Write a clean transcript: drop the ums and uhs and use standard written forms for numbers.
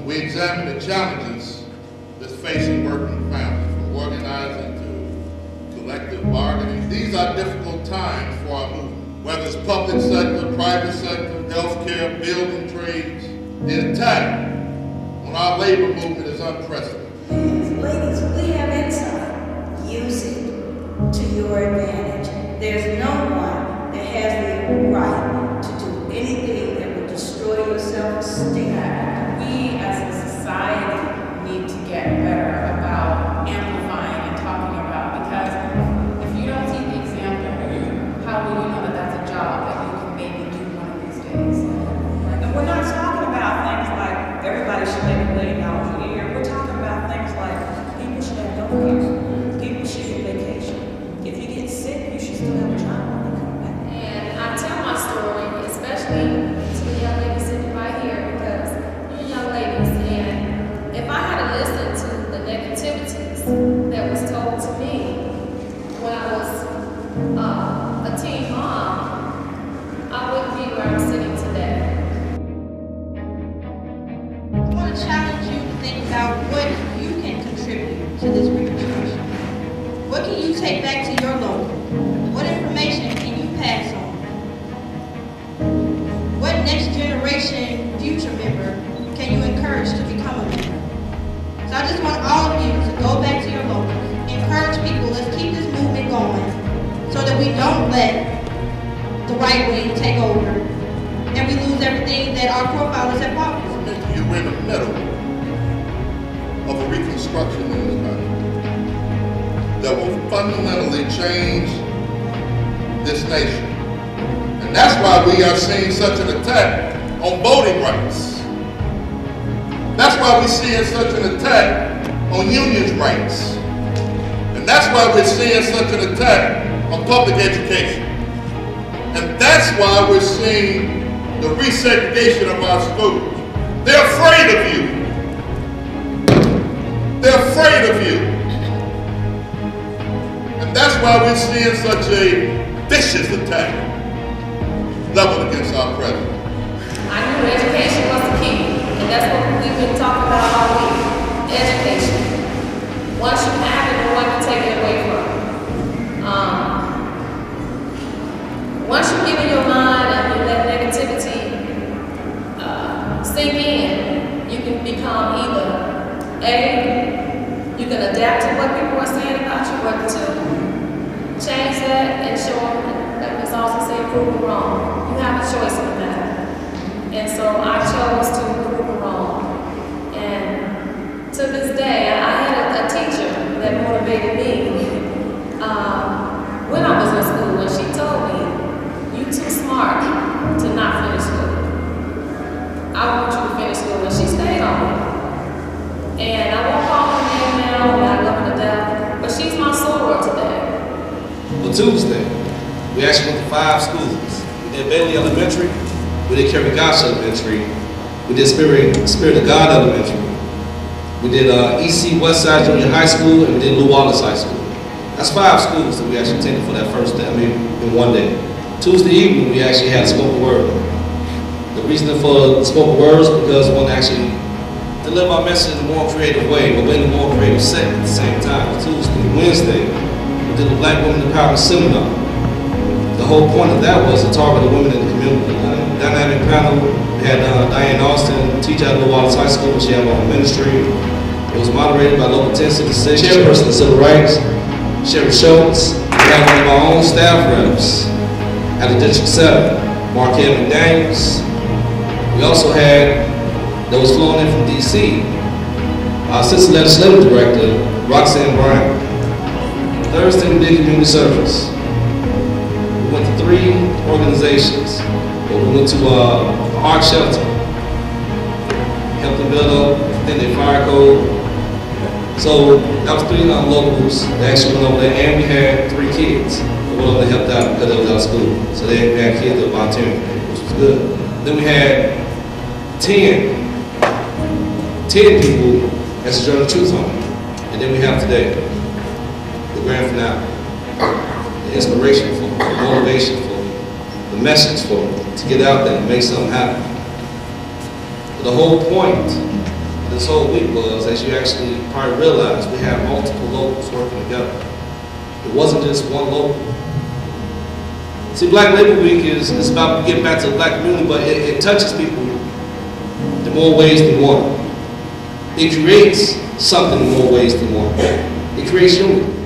and we examine the challenges that's facing working families, from organizing to collective bargaining. These are difficult times for our movement, whether it's public sector, private sector, healthcare, building trades. The attack on our labor movement is unprecedented. Ladies, we have insight. Use it to your advantage. There's no one that has the right to do anything that would destroy your self-esteem. We as a society need to get better about amplifying and talking about, because if you don't see the example, how will you know that that's a job that you can maybe do one of these days? And we're not talking about things like everybody should make $1 million a year. We're talking about things like people should have health care. People should get vacation. If you get sick, you should still have a job when you come back. And I tell my story, especially to the young ladies sitting right here, because you're young ladies, and if I had to listen to the negativities that was told to me when I was a teen mom, I wouldn't be where I'm sitting today. I want to challenge you to think about what you can contribute to this reconstruction. What can you take back to your local? What information can you pass on? What next generation future member can you encourage to become a member? So I just want all of you to go back to your local, encourage people, let's keep this movement going so that we don't let the right wing take over and we lose everything that our forefathers have fought for. You're in the middle of a reconstruction in this country that will fundamentally change this nation. And that's why we are seeing such an attack on voting rights. That's why we're seeing such an attack on unions' rights. And that's why we're seeing such an attack on public education. And that's why we're seeing the resegregation of our schools. They're afraid of you. They're afraid of you. And that's why we're seeing such a vicious attack leveled against our president. I knew education was the key, and that's what we've been talking about all week. Education. Once you have it, no one can take it away from you. Once you give it your mind and you let negativity sink in, you can become either A, you can adapt to what people are saying about you, or two, change that and show them that Ms. Austin said, prove them wrong. You have a choice in that. And so I chose to prove them wrong. And to this day, I had a teacher that motivated me when I was in school, and she told me, "You too smart to not finish school. I want you to finish school," and she stayed on me. And I won't call her name now, and I love her to death, but she's my soror today. On Tuesday, we actually went to 5 schools. We did Bailey Elementary, we did Kerry Gosh Elementary, we did Spirit of God Elementary, we did EC Westside Junior High School, and we did Lew Wallace High School. That's 5 schools that we actually attended for that first day, in one day. Tuesday evening, we actually had a spoken word. The reason for the spoken words is because we want to actually deliver our message in a more creative way, but in a more creative setting at the same time. Tuesday, Wednesday, we did the Black Women Empowerment Seminar. The whole point of that was to target the women in the community. Dynamic panel, we had Diane Austin, teacher at Lew Wallace High School, she had her own ministry. It was moderated by Local 1066, chairperson of Civil Rights, Sherry Schultz. We had one of our own staff reps at the District 7, Marquette McDaniels. We also had, that was flown in from DC, our Assistant Legislative Director, Roxanne Bryant. Thursday, we did community service. We went to 3 organizations. We went to Art Shelter, helped them build up, then they fire code. So that was 3 locals that actually went over there, and we had 3 kids that went over there and helped out because they was out of school. So they had kids that were volunteering, which was good. Then we had 10 people as a Journal of Truth on it. And then we have today, the grand finale, the inspiration for me, the motivation for me, the message for me, to get out there and make something happen. But the whole point this whole week was, as you actually probably realized, we had multiple locals working together. It wasn't just one local. See, Black Labor Week is about getting back to the black community, but it touches people in more ways than one. It creates something in more ways than one. It creates unity.